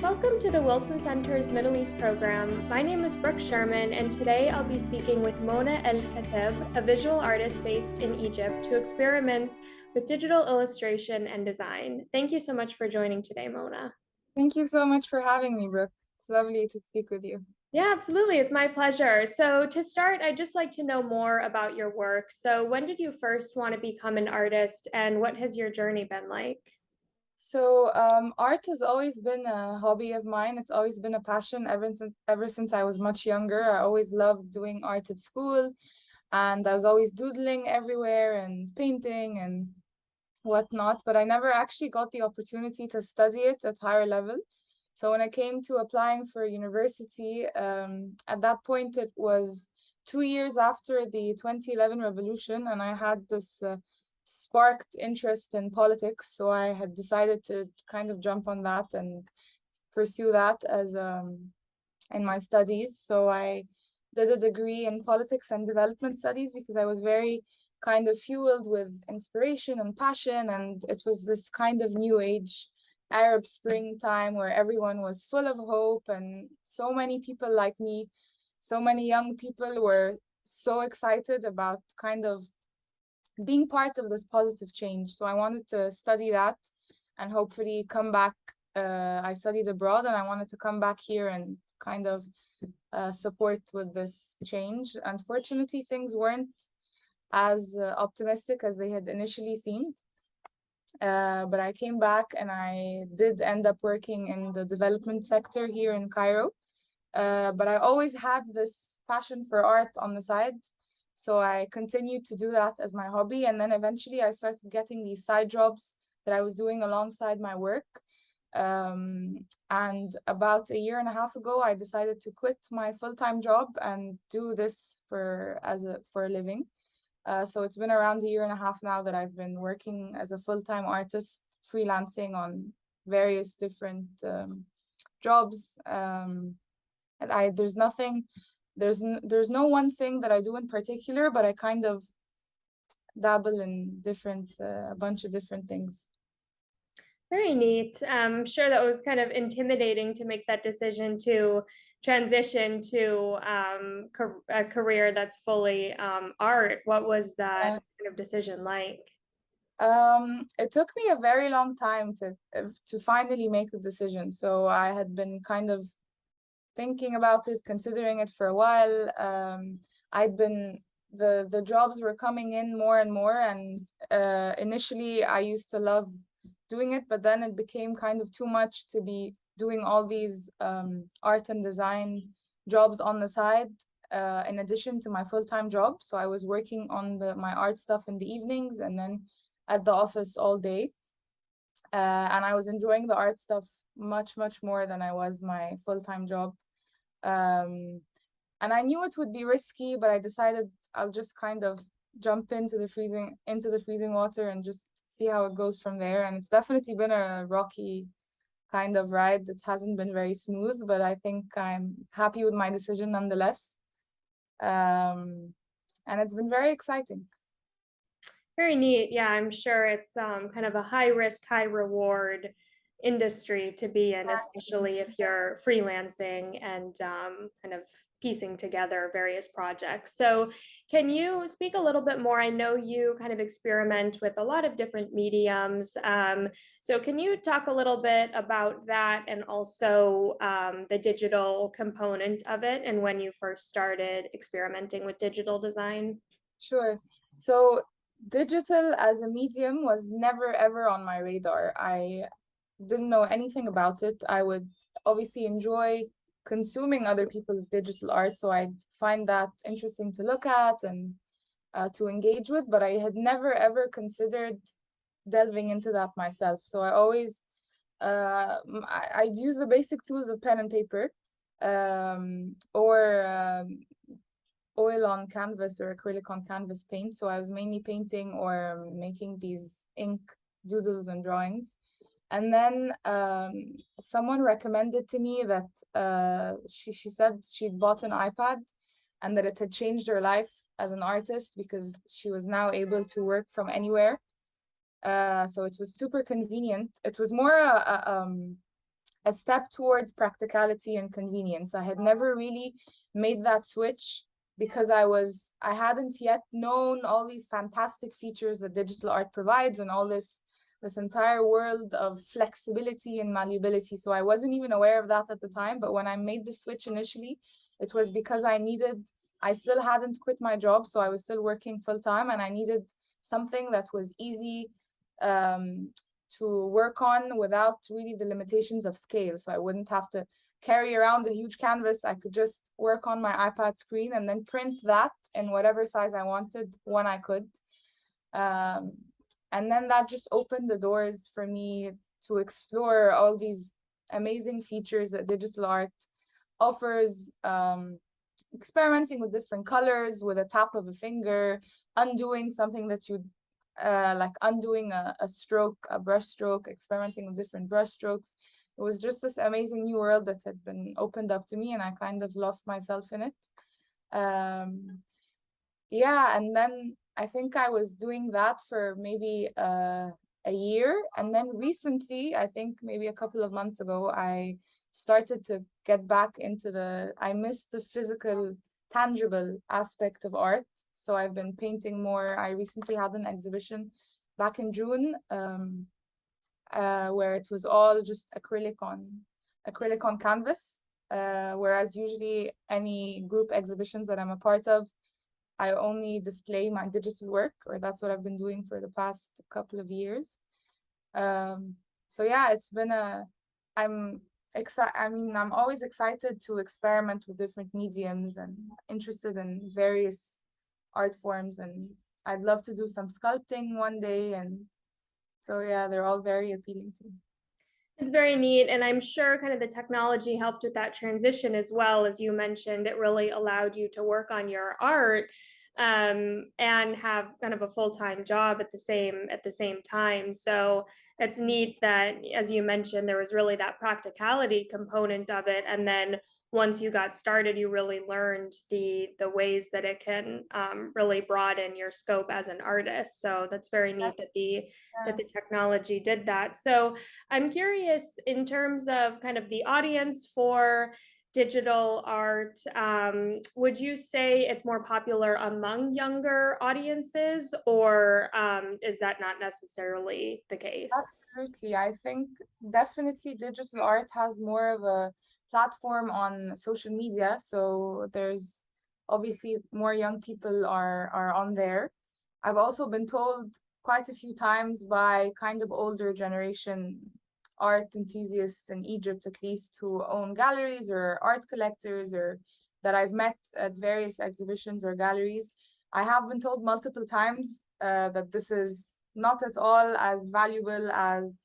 Welcome to the Wilson Center's Middle East program. My name is Brooke Sherman, and today I'll be speaking with Mona Elkateb, a visual artist based in Egypt who experiments with digital illustration and design. Thank you so much for joining today, Mona. Thank you so much for having me, Brooke. It's lovely to speak with you. Yeah, absolutely. It's my pleasure. So, to start, I'd just like to know more about your work. So, when did you first want to become an artist, and what has your journey been like? Art has always been a hobby of mine. It's always been a passion ever since I was much younger. I always loved doing art at school, and I was always doodling everywhere and painting and whatnot, but I never actually got the opportunity to study it at higher level. So when I came to applying for university, at that point it was 2 years after the 2011 revolution, and I had this sparked interest in politics. So I had decided to kind of jump on that and pursue that as in my studies. So I did a degree in politics and development studies because I was very kind of fueled with inspiration and passion. And it was this kind of new age Arab Spring time where everyone was full of hope. And so many people like me, so many young people were so excited about kind of being part of this positive change. So I wanted to study that and hopefully come back. I studied abroad and I wanted to come back here and kind of support with this change. Unfortunately, things weren't as optimistic as they had initially seemed. But I came back and I did end up working in the development sector here in Cairo. But I always had this passion for art on the side. So I continued to do that as my hobby. And then eventually I started getting these side jobs that I was doing alongside my work. And about a year and a half ago, I decided to quit my full-time job and do this for a living. So it's been around a year and a half now that I've been working as a full-time artist, freelancing on various different jobs. And there's no one thing that I do in particular, but I kind of dabble in a bunch of different things. Very neat. I'm sure that was kind of intimidating to make that decision to transition to a career that's fully art. What was that kind of decision like? It took me a very long time to finally make the decision. So I had been kind of thinking about it, considering it for a while. I'd been the jobs were coming in more and more, and initially I used to love doing it, but then it became kind of too much to be doing all these art and design jobs on the side in addition to my full-time job. So I was working on my art stuff in the evenings and then at the office all day. And I was enjoying the art stuff much, much more than I was my full-time job. And I knew it would be risky, but I decided I'll just kind of jump into the freezing water and just see how it goes from there. And it's definitely been a rocky kind of ride. It hasn't been very smooth, but I think I'm happy with my decision nonetheless. And it's been very exciting. Very neat. Yeah, I'm sure it's kind of a high risk, high reward industry to be in, especially if you're freelancing and kind of piecing together various projects. So, can you speak a little bit more? I know you kind of experiment with a lot of different mediums. So, can you talk a little bit about that and also the digital component of it and when you first started experimenting with digital design? Sure. So digital as a medium was never ever on my radar. I didn't know anything about it. I would obviously enjoy consuming other people's digital art, so I'd find that interesting to look at and to engage with, but I had never ever considered delving into that myself. So I'd use the basic tools of pen and paper, or oil on canvas or acrylic on canvas paint. So I was mainly painting or making these ink doodles and drawings. And then someone recommended to me that she said she'd bought an iPad and that it had changed her life as an artist because she was now able to work from anywhere. So it was super convenient. It was more a step towards practicality and convenience. I had never really made that switch because I hadn't yet known all these fantastic features that digital art provides and all this entire world of flexibility and malleability. So I wasn't even aware of that at the time. But when I made the switch initially, it was because I still hadn't quit my job. So I was still working full time and I needed something that was easy um, to work on without really the limitations of scale. So I wouldn't have to carry around a huge canvas. I could just work on my iPad screen and then print that in whatever size I wanted when I could. Um, and then that just opened the doors for me to explore all these amazing features that digital art offers. Experimenting with different colors with a tap of a finger, undoing something that you like undoing a stroke, a brush stroke, experimenting with different brush strokes. It was just this amazing new world that had been opened up to me, and I kind of lost myself in it. Um, yeah, and then I think I was doing that for maybe a year, and then recently, I think maybe a couple of months ago, I started to get back into I missed the physical, tangible aspect of art. So I've been painting more. I recently had an exhibition back in June, where it was all just acrylic on canvas. Whereas usually any group exhibitions that I'm a part of, I only display my digital work, or that's what I've been doing for the past couple of years. So yeah, I'm I'm always excited to experiment with different mediums and interested in various art forms, and I'd love to do some sculpting one day. And so yeah, they're all very appealing to me. It's very neat. And I'm sure kind of the technology helped with that transition as well. As you mentioned, it really allowed you to work on your art and have kind of a full-time job at the same time. So it's neat that, as you mentioned, there was really that practicality component of it. And then once you got started, you really learned the ways that it can really broaden your scope as an artist. So that's very neat that Yeah. the technology did that. So I'm curious in terms of kind of the audience for digital art, would you say it's more popular among younger audiences, or is that not necessarily the case? Absolutely. I think definitely digital art has more of a platform on social media. So there's obviously more young people are on there. I've also been told quite a few times by kind of older generation art enthusiasts in Egypt, at least, who own galleries or art collectors, or that I've met at various exhibitions or galleries. I have been told multiple times that this is not at all as valuable as,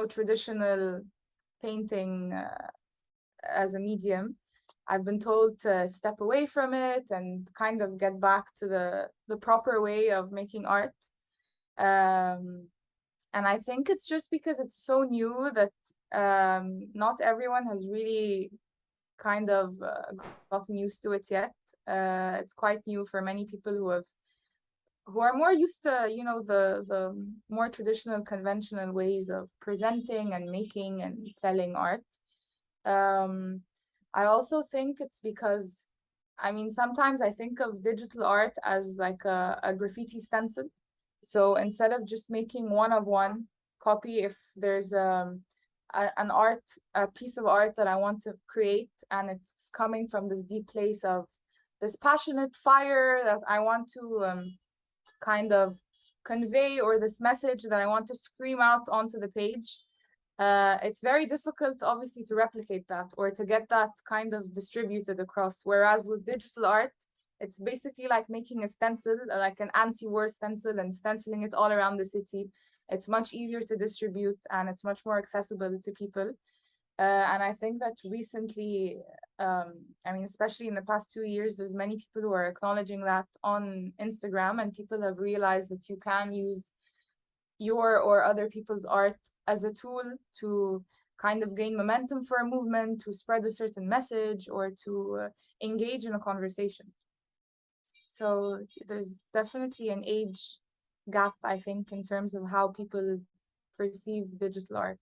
traditional painting as a medium. I've been told to step away from it and kind of get back to the proper way of making art. Um, and I think it's just because it's so new that not everyone has really kind of gotten used to it yet. It's quite new for many people who are more used to, the more traditional, conventional ways of presenting and making and selling art. Um, I also think it's because, sometimes I think of digital art as like a graffiti stencil. So instead of just making one of one copy, if there's a piece of art that I want to create, and it's coming from this deep place of this passionate fire that I want to kind of convey, or this message that I want to scream out onto the page, it's very difficult, obviously, to replicate that or to get that kind of distributed across. Whereas with digital art, it's basically like making a stencil, like an anti-war stencil, and stenciling it all around the city. It's much easier to distribute and it's much more accessible to people. And I think that recently, especially in the past 2 years, there's many people who are acknowledging that on Instagram, and people have realized that you can use your or other people's art as a tool to kind of gain momentum for a movement, to spread a certain message, or to engage in a conversation. So there's definitely an age gap, I think, in terms of how people perceive digital art.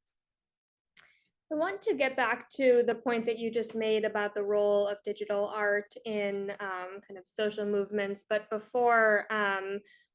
I want to get back to the point that you just made about the role of digital art in kind of social movements. But before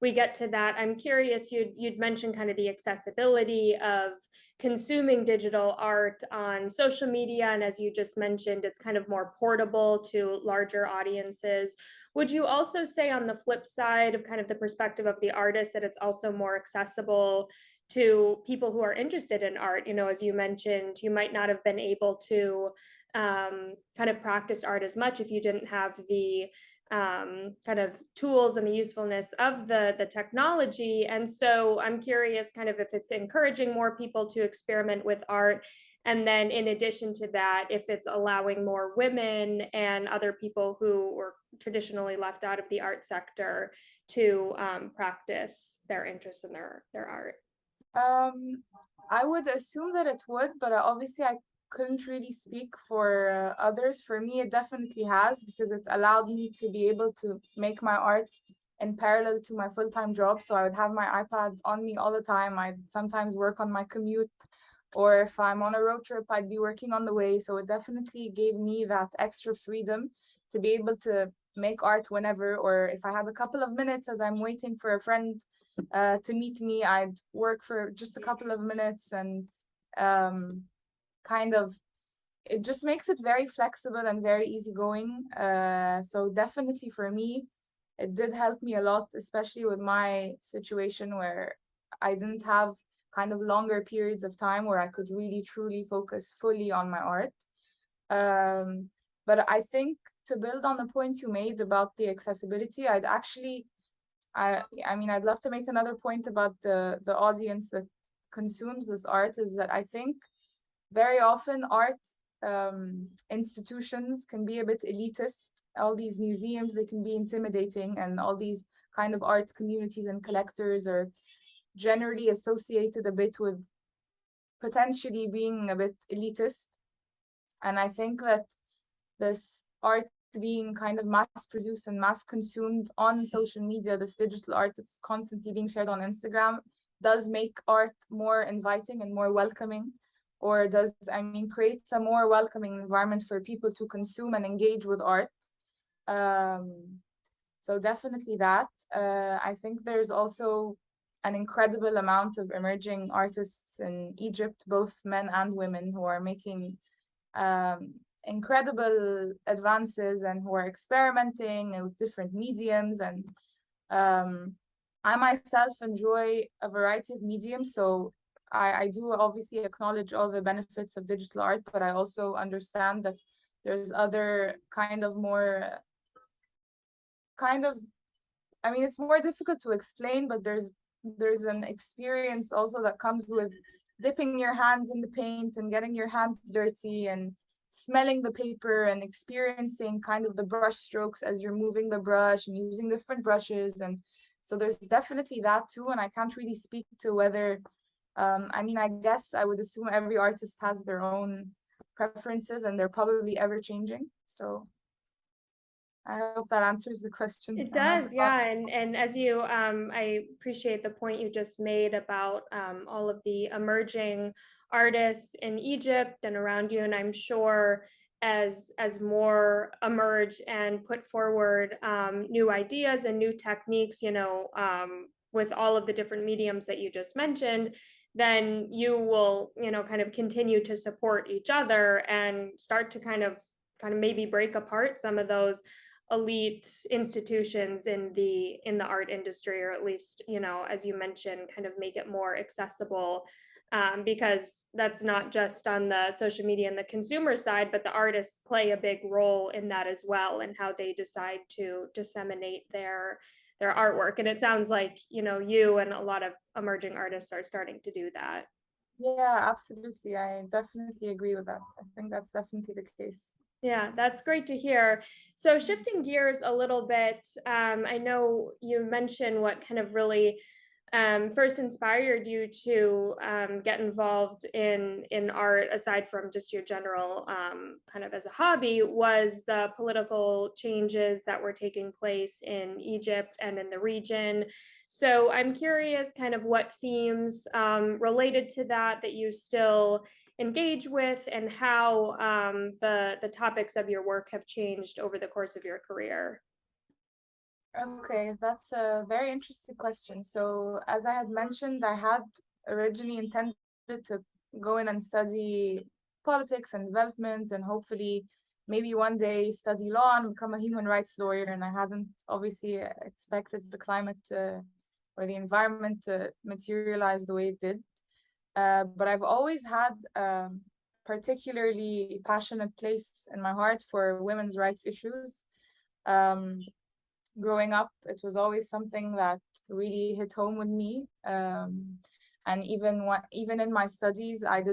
we get to that, I'm curious. You'd mentioned kind of the accessibility of consuming digital art on social media, and as you just mentioned, it's kind of more portable to larger audiences. Would you also say, on the flip side of kind of the perspective of the artist, that it's also more accessible to people who are interested in art? You know, as you mentioned, you might not have been able to kind of practice art as much if you didn't have the kind of tools and the usefulness of the technology. And so I'm curious, kind of, if it's encouraging more people to experiment with art. And then, in addition to that, if it's allowing more women and other people who were traditionally left out of the art sector to practice their interests in their art. Um, I would assume that it would, but obviously I couldn't really speak for others. For me, it definitely has because it allowed me to be able to make my art in parallel to my full-time job. So I would have my iPad on me all the time. I'd sometimes work on my commute, or if I'm on a road trip, I'd be working on the way. So it definitely gave me that extra freedom to be able to make art whenever, or if I had a couple of minutes as I'm waiting for a friend to meet me, I'd work for just a couple of minutes and um, kind of it just makes it very flexible and very easygoing. So definitely for me, it did help me a lot, especially with my situation where I didn't have kind of longer periods of time where I could really truly focus fully on my art. Um, but I think to build on the point you made about the accessibility, I mean, I'd love to make another point about the audience that consumes this art is that I think very often art institutions can be a bit elitist. All these museums, they can be intimidating, and all these kind of art communities and collectors are generally associated a bit with potentially being a bit elitist. And I think that this art being kind of mass produced and mass consumed on social media, this digital art that's constantly being shared on Instagram, does make art more inviting and more welcoming, or does, I mean, creates a more welcoming environment for people to consume and engage with art. Um, so definitely that. I think there's also an incredible amount of emerging artists in Egypt, both men and women, who are making um, incredible advances and who are experimenting with different mediums. And um, I myself enjoy a variety of mediums. So I do obviously acknowledge all the benefits of digital art, but I also understand that there's other kind of more kind of I mean, it's more difficult to explain, but there's an experience also that comes with dipping your hands in the paint and getting your hands dirty and smelling the paper and experiencing kind of the brush strokes as you're moving the brush and using different brushes. And so there's definitely that too. And I can't really speak to whether, I mean, I guess I would assume every artist has their own preferences and they're probably ever changing. So I hope that answers the question. It I might does, have yeah. And as you, I appreciate the point you just made about all of the emerging artists in Egypt and around you. And I'm sure as more emerge and put forward new ideas and new techniques, you know, with all of the different mediums that you just mentioned, then you will, you know, kind of continue to support each other and start to kind of maybe break apart some of those elite institutions in the art industry, or at least, you know, as you mentioned, kind of make it more accessible, because that's not just on the social media and the consumer side, but the artists play a big role in that as well, and how they decide to disseminate their artwork. And it sounds like, you know, you and a lot of emerging artists are starting to do that. Yeah, absolutely. I definitely agree with that. I think that's definitely the case. Yeah, that's great to hear. So shifting gears a little bit, I know you mentioned what kind of really first inspired you to get involved in art, aside from just your general kind of as a hobby, was the political changes that were taking place in Egypt and in the region. So I'm curious, kind of what themes related to that you still engage with, and how the topics of your work have changed over the course of your career. Okay, that's a very interesting question. So, as I had mentioned, I had originally intended to go in and study politics and development, and hopefully, maybe one day study law and become a human rights lawyer. And I hadn't obviously expected the climate or the environment to materialize the way it did. But I've always had a particularly passionate place in my heart for women's rights issues. Um, Growing up, it was always something that really hit home with me. And even in my studies, I'd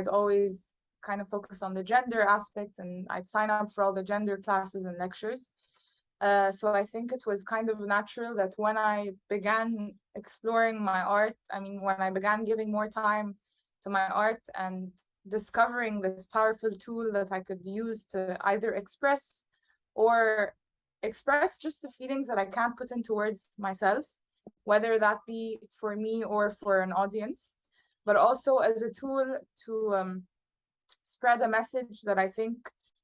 always kind of focus on the gender aspects, and I'd sign up for all the gender classes and lectures. So I think it was kind of natural that when I began exploring my art, when I began giving more time to my art and discovering this powerful tool that I could use to either express just the feelings that I can't put into words myself, whether that be for me or for an audience, but also as a tool to spread a message that I think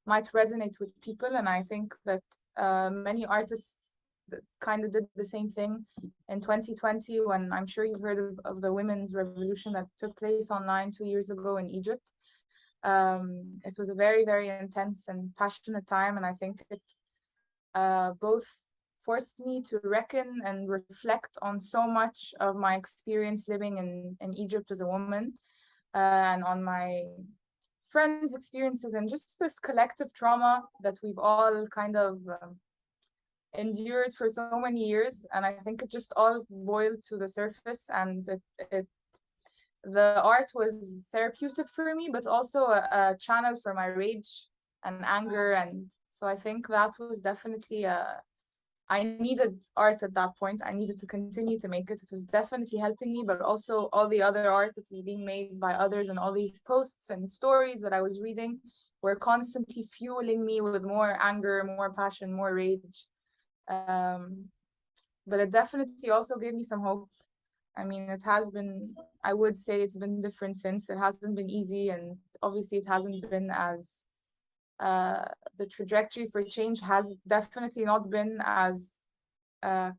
might resonate with people. And I think that many artists that kind of did the same thing in 2020, when I'm sure you've heard of the women's revolution that took place online 2 years ago in Egypt. It was a very, very intense and passionate time, and I think it both forced me to reckon and reflect on so much of my experience living in Egypt as a woman, and on my friends' experiences, and just this collective trauma that we've all kind of endured for so many years. And I think it just all boiled to the surface, and the art was therapeutic for me, but also a channel for my rage and anger. And so I think that was definitely I needed art at that point. I needed to continue to make it. It was definitely helping me, but also all the other art that was being made by others, and all these posts and stories that I was reading were constantly fueling me with more anger, more passion, more rage. But it definitely also gave me some hope. I would say it's been different since. It hasn't been easy, and obviously it hasn't been as the trajectory for change has definitely not been as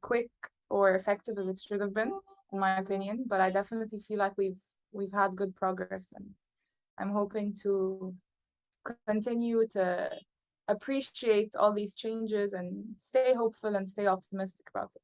quick or effective as it should have been, in my opinion. But I definitely feel like we've had good progress, and I'm hoping to continue to appreciate all these changes and stay hopeful and stay optimistic about it.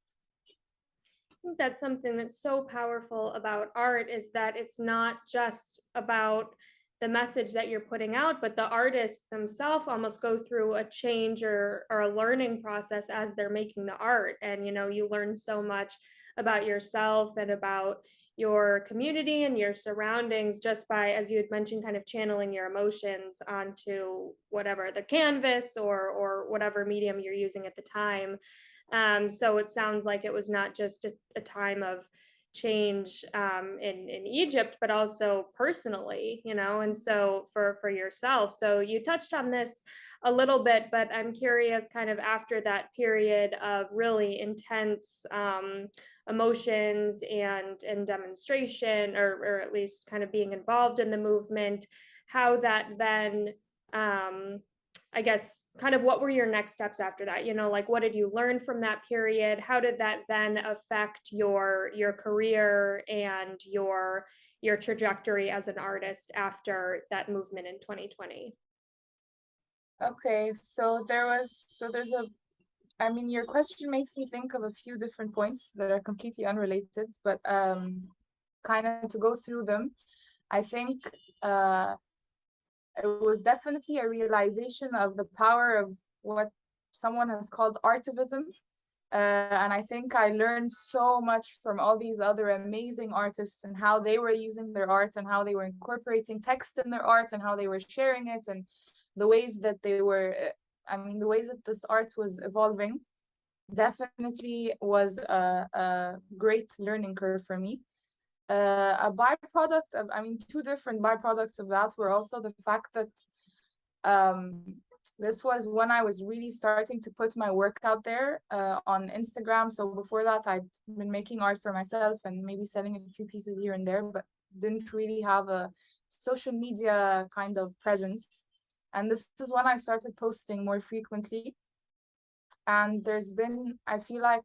I think that's something that's so powerful about art, is that it's not just about the message that you're putting out, but the artists themselves almost go through a change or a learning process as they're making the art. And you learn so much about yourself and about your community and your surroundings just by, as you had mentioned, kind of channeling your emotions onto whatever the canvas or whatever medium you're using at the time. So it sounds like it was not just a time of change in Egypt, but also personally, and so for yourself. So you touched on this a little bit, but I'm curious, kind of after that period of really intense emotions and demonstration, or at least kind of being involved in the movement, how that then I guess kind of what were your next steps after that? Like what did you learn from that period? How did that then affect your career and your trajectory as an artist after that movement in 2020? Okay, your question makes me think of a few different points that are completely unrelated, but kind of to go through them. I think it was definitely a realization of the power of what someone has called artivism. And I think I learned so much from all these other amazing artists, and how they were using their art, and how they were incorporating text in their art, and how they were sharing it, and the ways that the ways that this art was evolving definitely was a great learning curve for me. A byproduct of, two different byproducts of that were also the fact that um, this was when I was really starting to put my work out there on Instagram. So before that, I'd been making art for myself and maybe selling a few pieces here and there. But didn't really have a social media kind of presence. And this is when I started posting more frequently. And there's been, I feel like,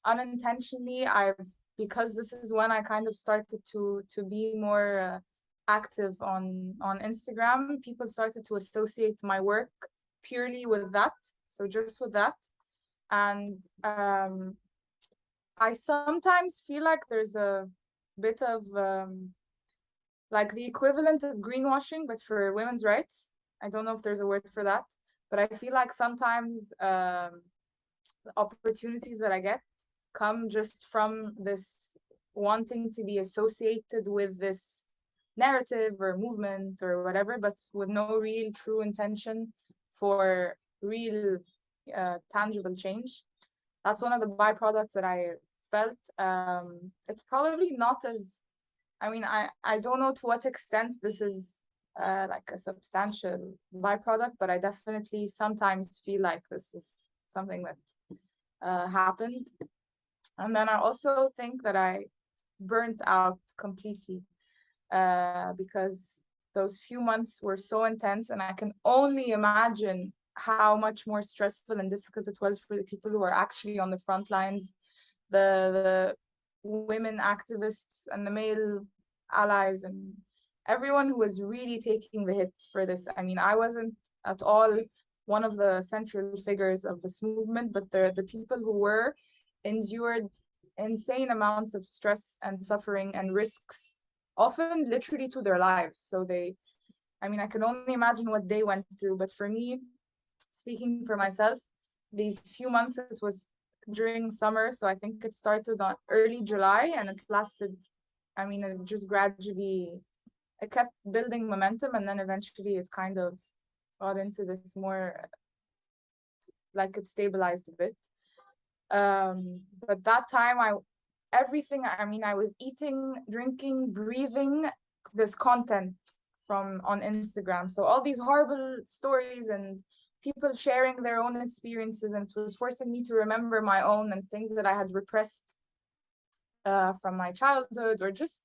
unintentionally, because this is when I kind of started to be more active on Instagram. People started to associate my work purely with that, so just with that. And I sometimes feel like there's a bit of like the equivalent of greenwashing, but for women's rights. I don't know if there's a word for that, but I feel like sometimes the opportunities that I get come just from this wanting to be associated with this narrative or movement or whatever, but with no real true intention for real tangible change. That's one of the byproducts that I felt. It's probably not as, I mean, I don't know to what extent this is like a substantial byproduct, but I definitely sometimes feel like this is something that happened. And then I also think that I burnt out completely because those few months were so intense, and I can only imagine how much more stressful and difficult it was for the people who are actually on the front lines, the women activists and the male allies and everyone who was really taking the hit for this. I mean, I wasn't at all one of the central figures of this movement, but the people who were endured insane amounts of stress and suffering and risks, often literally to their lives. So I mean, I can only imagine what they went through. But for me, speaking for myself, these few months, it was during summer. So I think it started on early July and it lasted, I mean, it just gradually, it kept building momentum, and then eventually it kind of got into this more, like it stabilized a bit. But that time everything, I mean, I was eating, drinking, breathing this content from on Instagram. So all these horrible stories and people sharing their own experiences, and it was forcing me to remember my own and things that I had repressed from my childhood, or just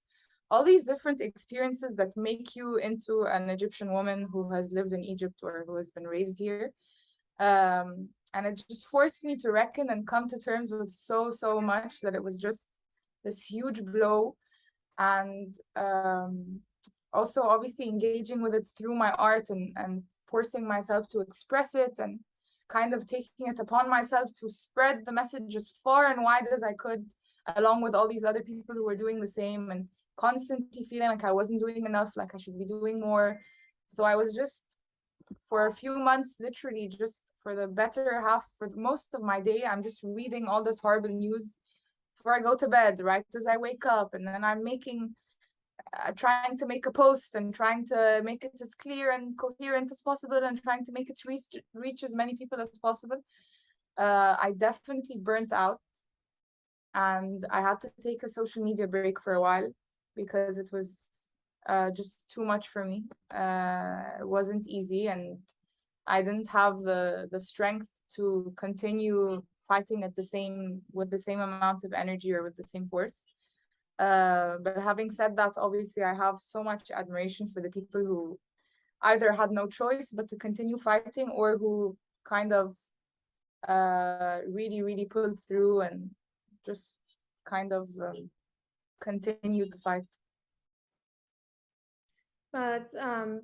all these different experiences that make you into an Egyptian woman who has lived in Egypt or who has been raised here. And it just forced me to reckon and come to terms with so much that it was just this huge blow. And also obviously engaging with it through my art and forcing myself to express it and kind of taking it upon myself to spread the message as far and wide as I could, along with all these other people who were doing the same, and constantly feeling like I wasn't doing enough, like I should be doing more. So I was just, for a few months, literally just for the better half, for most of my day, I'm just reading all this horrible news before I go to bed, right as I wake up. And then I'm trying to make a post and trying to make it as clear and coherent as possible and trying to make it reach as many people as possible. I definitely burnt out, and I had to take a social media break for a while because it was just too much for me. It wasn't easy, and I didn't have the strength to continue fighting with the same amount of energy or with the same force. But having said that, obviously I have so much admiration for the people who either had no choice but to continue fighting, or who kind of really pulled through and just kind of continued the fight. It's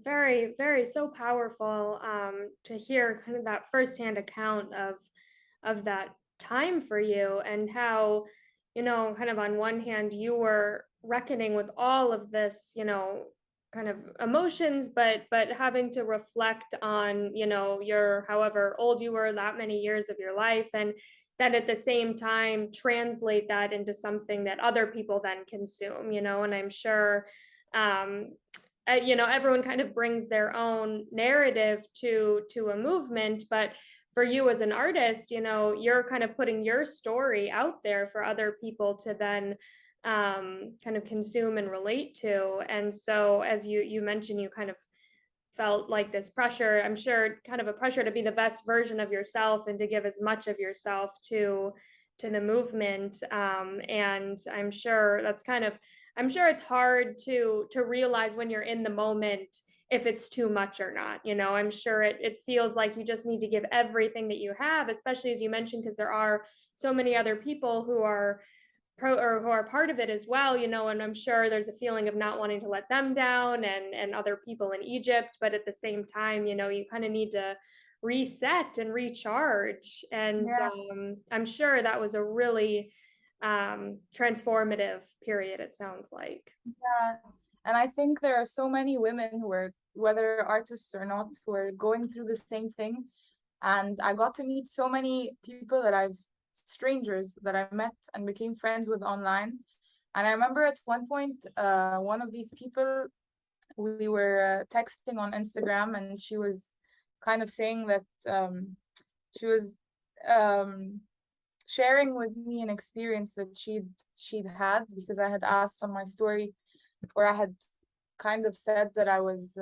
very so powerful to hear kind of that firsthand account of that time for you, and how, kind of on one hand you were reckoning with all of this, kind of emotions, but having to reflect on, your however old you were, that many years of your life, and that at the same time translate that into something that other people then consume, and I'm sure um everyone kind of brings their own narrative to a movement, but for you as an artist, you're kind of putting your story out there for other people to then kind of consume and relate to. And so, as you mentioned, you kind of felt like this pressure, I'm sure, kind of a pressure to be the best version of yourself and to give as much of yourself to the movement. And I'm sure that's kind of I'm sure it's hard to realize when you're in the moment if it's too much or not. I'm sure it feels like you just need to give everything that you have, especially as you mentioned, because there are so many other people who are who are part of it as well, and I'm sure there's a feeling of not wanting to let them down, and other people in Egypt, but at the same time, you kind of need to reset and recharge. And Yeah, I'm sure that was a really transformative period, it sounds like. yeah. And I think there are so many women who are, whether artists or not, who are going through the same thing. And I got to meet so many people strangers that I met and became friends with online. And I remember at one point, one of these people, we were texting on Instagram, and she was kind of saying that she was um, sharing with me an experience that she'd had, because I had asked on my story, where I had kind of said that I was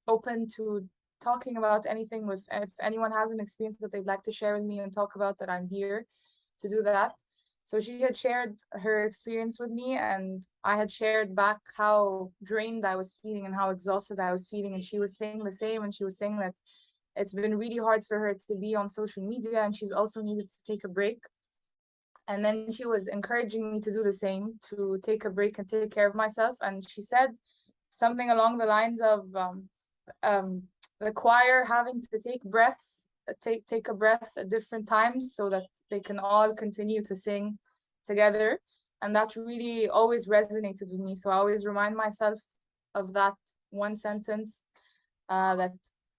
open to talking about anything, with if anyone has an experience that they'd like to share with me and talk about, that I'm here to do that. So she had shared her experience with me, and I had shared back how drained I was feeling and how exhausted I was feeling. And she was saying the same, and she was saying that it's been really hard for her to be on social media, and she's also needed to take a break. And then she was encouraging me to do the same, to take a break and take care of myself. And she said something along the lines of um, the choir having to take a breath at different times, so that they can all continue to sing together. And that really always resonated with me. So I always remind myself of that one sentence, that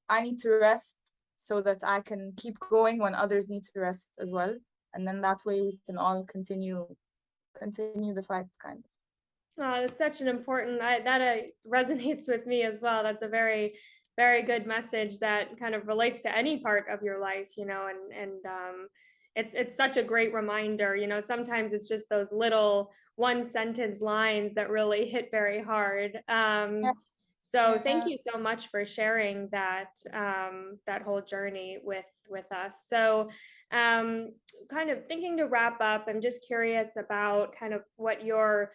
I need to rest so that I can keep going when others need to rest as well. And then that way we can all continue the fight, kind of. It's such an important, that resonates with me as well. That's a very, very good message that kind of relates to any part of your life, and it's such a great reminder. Sometimes it's just those little one sentence lines that really hit very hard. Yeah, So thank yeah. you so much for sharing that whole journey with us. So kind of thinking to wrap up, I'm just curious about kind of what your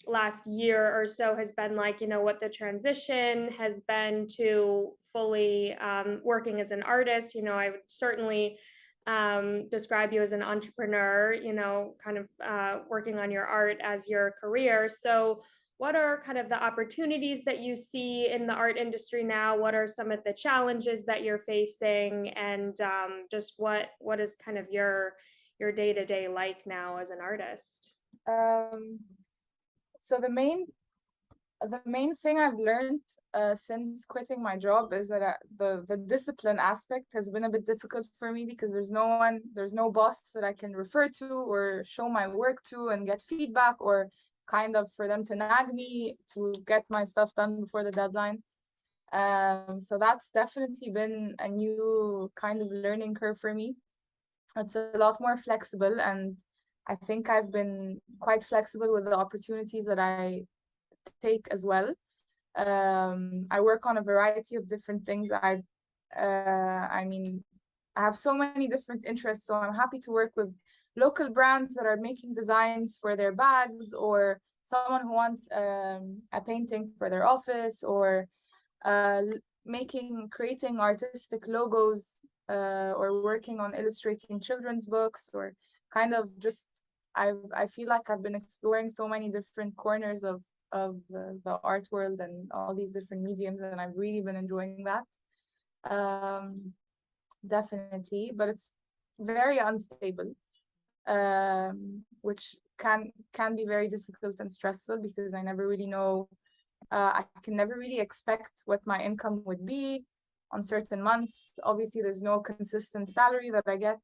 last year or so has been like, what the transition has been to fully working as an artist. I would certainly describe you as an entrepreneur, kind of working on your art as your career. So what are kind of the opportunities that you see in the art industry now? What are some of the challenges that you're facing? And just what is kind of your day-to-day like now as an artist? Um, so the main thing I've learned since quitting my job is that the discipline aspect has been a bit difficult for me, because there's no boss that I can refer to or show my work to and get feedback, or kind of for them to nag me to get my stuff done before the deadline. So that's definitely been a new kind of learning curve for me. It's a lot more flexible, and I think I've been quite flexible with the opportunities that I take as well. I work on a variety of different things. I mean, I have so many different interests, so I'm happy to work with local brands that are making designs for their bags, or someone who wants a painting for their office, or uh, creating artistic logos, or working on illustrating children's books, or kind of just I feel like I've been exploring so many different corners of the art world and all these different mediums, and I've really been enjoying that. Um, Definitely, but it's very unstable, which can be very difficult and stressful, because I never really know. I can never really expect what my income would be on certain months. Obviously, there's no consistent salary that I get,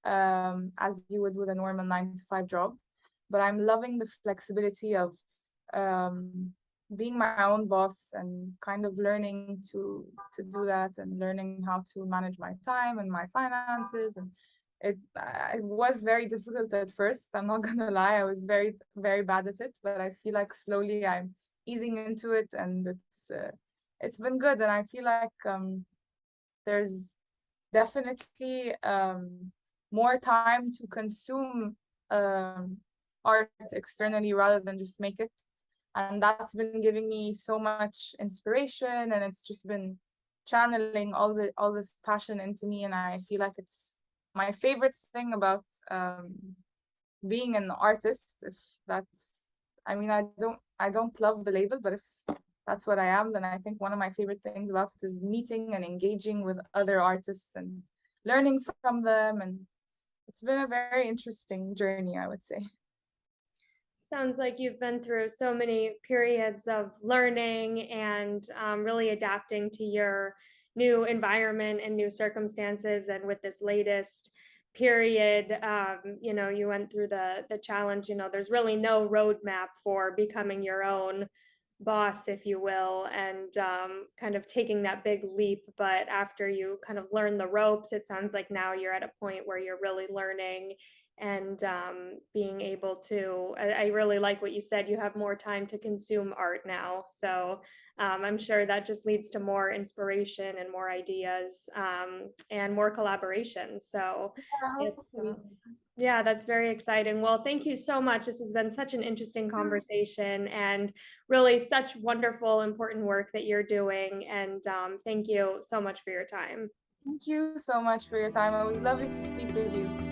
as you would with a normal 9 to 5 job. But I'm loving the flexibility of um, being my own boss, and kind of learning to do that, and learning how to manage my time and my finances. And it was very difficult at first. I'm not gonna lie, I was very, very bad at it. But I feel like slowly I'm easing into it, and it's been good. And I feel like there's definitely more time to consume um, art externally rather than just make it. And that's been giving me so much inspiration, and it's just been channeling all this passion into me. And I feel like it's my favorite thing about being an artist. If that's, I mean, I don't love the label, but if that's what I am, then I think one of my favorite things about it is meeting and engaging with other artists and learning from them. And it's been a very interesting journey, I would say. Sounds like you've been through so many periods of learning and really adapting to your new environment and new circumstances. And with this latest period, you went through the challenge. There's really no roadmap for becoming your own boss, if you will, and kind of taking that big leap. But after you kind of learn the ropes, it sounds like now you're at a point where you're really learning and being able to. I really like what you said. You have more time to consume art now. So I'm sure that just leads to more inspiration and more ideas and more collaboration. So Yeah, it's hopefully. yeah, that's very exciting. Well, thank you so much. This has been such an interesting conversation and really such wonderful, important work that you're doing. And thank you so much for your time. Thank you so much for your time. It was lovely to speak with you.